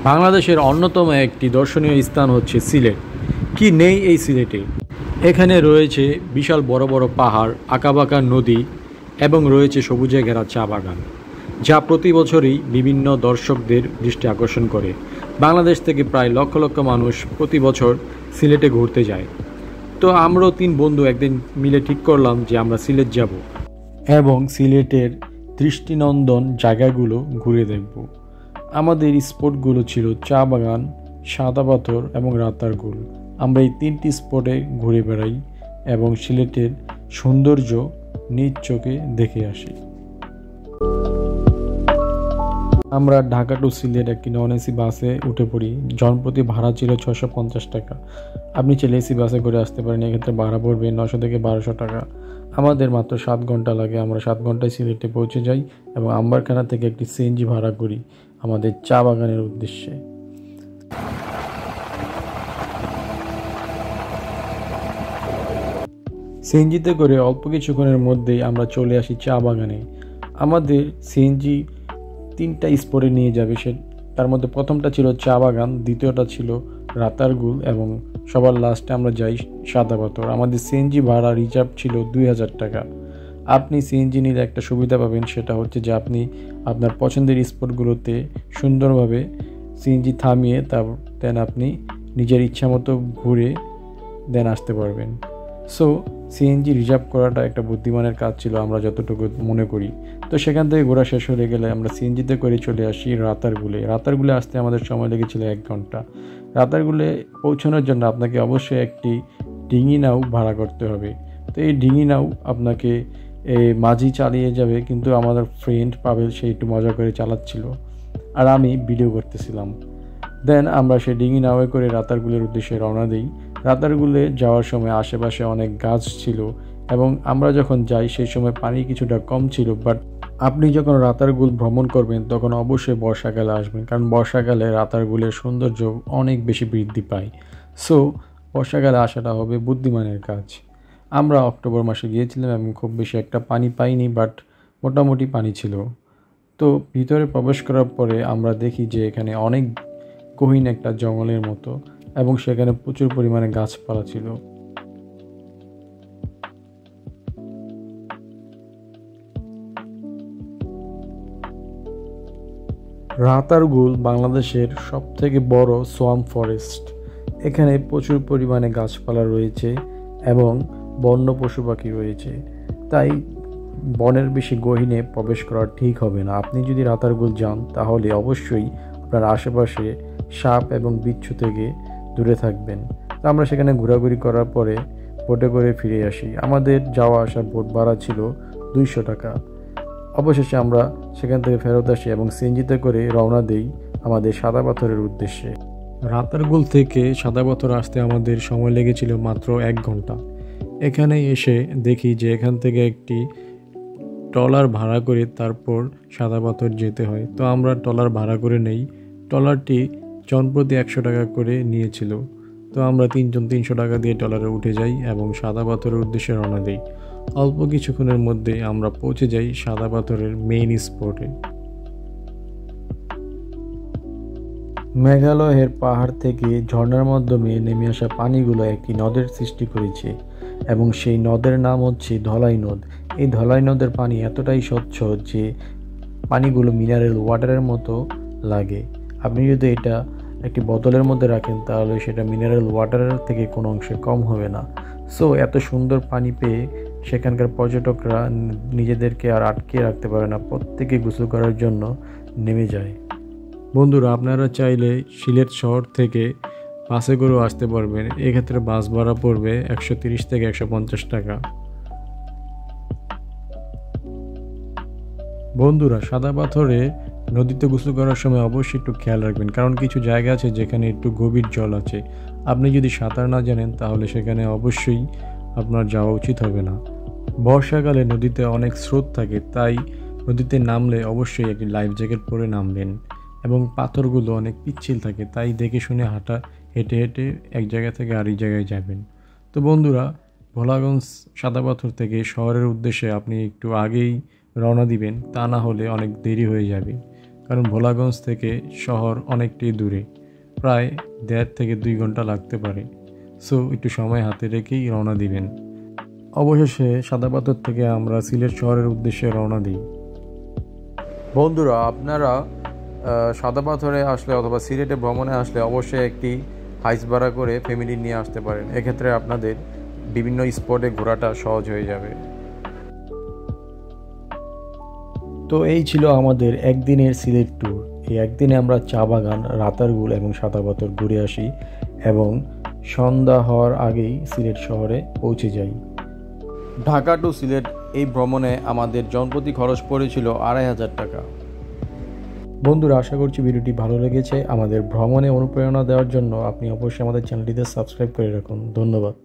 বাংলাদেশের অন্যতম একটি দর্শনীয় স্থান হচ্ছে সিলেট। কি নেই এই সিলেটে? এখানে রয়েছে বিশাল বড় বড় পাহাড়, আঁকাবাঁকা নদী এবং রয়েছে সবুজে ঘেরা চা বাগান, যা প্রতি বছরই বিভিন্ন দর্শকদের দৃষ্টি আকর্ষণ করে। বাংলাদেশ থেকে প্রায় লক্ষ লক্ষ মানুষ প্রতি বছর সিলেটে ঘুরতে যায়। তো আমরাও 3 বন্ধু একদিন মিলে ঠিক করলাম যে আমরা সিলেট যাব এবং সিলেটের দৃষ্টিনন্দন জায়গাগুলো ঘুরে দেখব। আমাদের স্পটগুলো ছিল চা বাগান, সাদা পাথর এবং রাতারগুল। আমরা এই 3টি স্পটে ঘুরে বেড়াই এবং সিলেটের সৌন্দর্য নিজ চোখে দেখে আসি। আমরা ঢাকা টু সিলেট একটি নন এসি বাসে উঠে পড়ি। জনপ্রতি ভাড়া ছিল 650 টাকা। আপনি চাইলে এসি বাসে করে আসতে পারেন, এক্ষেত্রে ভাড়া পড়বে 900 থেকে 1200 টাকা। আমাদের মাত্র 7 ঘন্টা লাগে। আমরা 7 ঘন্টায় সিলেটে পৌঁছে যাই এবং আম্বারখানা থেকে একটি সিএনজি ভাড়া করি আমাদের চা বাগানের উদ্দেশ্যে। সিএনজিতে করে অল্প কিছুক্ষণের মধ্যেই আমরা চলে আসি চা বাগানে। আমাদের সিএনজি 3টা স্পটে নিয়ে যাবে। তার মধ্যে প্রথমটা ছিল চা বাগান, দ্বিতীয়টা ছিল রাতারগুল এবং সবার লাস্টে আমরা যাই সাদা পাথর। আমাদের সিএনজি ভাড়া রিজার্ভ ছিল 2000 টাকা। আপনি সিএনজি নিলে একটা সুবিধা পাবেন, সেটা হচ্ছে যে আপনি আপনার পছন্দের স্পটগুলোতে সুন্দরভাবে সিএনজি থামিয়ে দেন আপনি নিজের ইচ্ছা মতো ঘুরে দেন আসতে পারবেন। সো সিএনজি রিজার্ভ করাটা একটা বুদ্ধিমানের কাজ ছিল, আমরা যতটুকু মনে করি। তো সেখান থেকে ঘোরা শেষ হয়ে গেলে আমরা সিএনজিতে করে চলে আসি রাতারগুলে আসতে আমাদের সময় লেগেছিল 1 ঘন্টা। রাতারগুলে পৌঁছানোর জন্য আপনাকে অবশ্যই একটি ডিঙি নাও ভাড়া করতে হবে। তো এই ডিঙি নাও আপনাকে মাঝি চালিয়ে যাবে, কিন্তু আমাদের ফ্রেন্ড পাবেল সে একটু মজা করে চালাচ্ছিল আর আমি ভিডিও করতেছিলাম। দেন আমরা সেই ডিঙি নাওয়ে করে রাতারগুলের উদ্দেশ্যে রওনা দিই। রাতারগুলে যাওয়ার সময় আশেপাশে অনেক গাছ ছিল এবং আমরা যখন যাই সেই সময় পানি কিছুটা কম ছিল। বাট আপনি যখন রাতারগুল ভ্রমণ করবেন তখন অবশ্যই বর্ষাকালে আসবেন, কারণ বর্ষাকালে রাতারগুলের সৌন্দর্য অনেক বেশি বৃদ্ধি পায়। সো বর্ষাকালে আসাটা হবে বুদ্ধিমানের কাজ। আমরা অক্টোবর মাসে গিয়েছিলাম এবং খুব বেশি একটা পানি পাইনি, বাট মোটামুটি পানি ছিল। তো ভিতরে প্রবেশ করার পরে আমরা দেখি যে এখানে অনেক গহীন একটা জঙ্গলের মতো এবং সেখানে প্রচুর পরিমাণে গাছপালা ছিল। রাতারগুল বাংলাদেশের সবথেকে বড় সোয়াম্প ফরেস্ট। এখানে প্রচুর পরিমাণে গাছপালা রয়েছে এবং বন্য পশু পাখি রয়েছে, তাই বনের বেশি গহীনে প্রবেশ করা ঠিক হবে না। আপনি যদি রাতারগুল যান তাহলে অবশ্যই আপনার আশেপাশে সাপ এবং বিচ্ছু থেকে দূরে থাকবেন। তো আমরা সেখানে ঘোরাঘুরি করার পরে বোটে করে ফিরে আসি। আমাদের যাওয়া আসা বোট ভাড়া ছিল 200 টাকা। অবশেষে আমরা সেখান থেকে ফেরত আসি এবং সিএনজিতে করে রওনা দিই আমাদের সাদা পাথরের উদ্দেশ্যে। রাতারগুল থেকে সাদা পাথর আসতে আমাদের সময় লেগেছিল মাত্র 1 ঘন্টা। এখানে এসে দেখি যে এখান থেকে একটি ট্রলার ভাড়া করে তারপর সাদা পাথর যেতে হয়। তো আমরা ট্রলার ভাড়া করে নেই। ট্রলারটি জনপ্রতি 100 টাকা করে নিয়েছিল। তো আমরা 3 জন 300 টাকা দিয়ে ট্রলারে উঠে যাই এবং সাদা পাথরের উদ্দেশ্যে রওনা দিই। অল্প কিছুক্ষণের মধ্যে আমরা পৌঁছে যাই সাদা পাথরের মেইন স্পটে। মেঘালয়ের পাহাড় থেকে ঝর্ণার মাধ্যমে নেমে আসা পানিগুলো একটি নদের সৃষ্টি করেছে এবং সেই নদের নাম হচ্ছে ধলাই নদ। এই ধলাই নদের পানি এতটাই স্বচ্ছ যে পানিগুলো মিনারেল ওয়াটারের মতো লাগে। আপনি যদি এটা একটি বোতলের মধ্যে রাখেন তাহলে সেটা মিনারেল ওয়াটারের থেকে কোনো অংশে কম হবে না। সো এত সুন্দর পানি পেয়ে সেখানকার পর্যটকরা নিজেদেরকে আর আটকে রাখতে পারে না, প্রত্যেকে গোসল করার জন্য নেমে যায়। বন্ধুরা, আপনারা চাইলে সিলেট শহর থেকে বাসে করেও আসতে পারবেন। এক্ষেত্রে বাস ভাড়া পড়বে 130 থেকে 150 টাকা। বন্ধুরা, সাদা পাথরে নদীতে গোসল করার সময় অবশ্যই একটু খেয়াল রাখবেন, কারণ কিছু জায়গা আছে যেখানে একটু গভীর জল আছে। আপনি যদি সাঁতার না জানেন তাহলে সেখানে অবশ্যই আপনার যাওয়া উচিত হবে না। বর্ষাকালে নদীতে অনেক স্রোত থাকে, তাই নদীতে নামলে অবশ্যই একটি লাইফ জ্যাকেট পরে নামবেন এবং পাথরগুলো অনেক পিচ্ছিল থাকে, তাই দেখে শুনে হেঁটে হেঁটে এক জায়গা থেকে আরেক জায়গায় যাবেন। তো বন্ধুরা, ভোলাগঞ্জ সাদা পাথর থেকে শহরের উদ্দেশ্যে আপনি একটু আগেই রওনা দিবেন, তা না হলে অনেক দেরি হয়ে যাবে। কারণ ভোলাগঞ্জ থেকে শহর অনেকটাই দূরে, প্রায় 1.5 থেকে 2 ঘন্টা লাগতে পারে। সো একটু সময় হাতে রেখেই রওনা দিবেন। অবশেষে সাদাপাথর থেকে আমরা সিলেট শহরের উদ্দেশ্যে রওনা দিই। বন্ধুরা, আপনারা সাদাপাথরে আসলে অথবা সিলেটে ভ্রমণে আসলে অবশ্যই একটি হাইস ভাড়া করে ফ্যামিলি নিয়ে আসতে পারেন। এক্ষেত্রে আপনাদের বিভিন্ন স্পটে ঘোরাটা সহজ হয়ে যাবে। তো এই ছিল আমাদের একদিনের সিলেট ট্যুর। এই একদিনে আমরা চা বাগান, রাতারগুল এবং সাদাপাথর ঘুরে আসি এবং সন্ধ্যা হওয়ার আগেই সিলেট শহরে পৌঁছে যাই। ঢাকা টু সিলেট এই ভ্রমণে আমাদের জনপ্রতি খরচ পড়েছিল 2500 টাকা। বন্ধুরা, আশা করছি ভিডিওটি ভালো লেগেছে। আমাদের ভ্রমণে অনুপ্রেরণা দেওয়ার জন্য আপনি অবশ্যই আমাদের চ্যানেলটিতে সাবস্ক্রাইব করে রাখুন। ধন্যবাদ।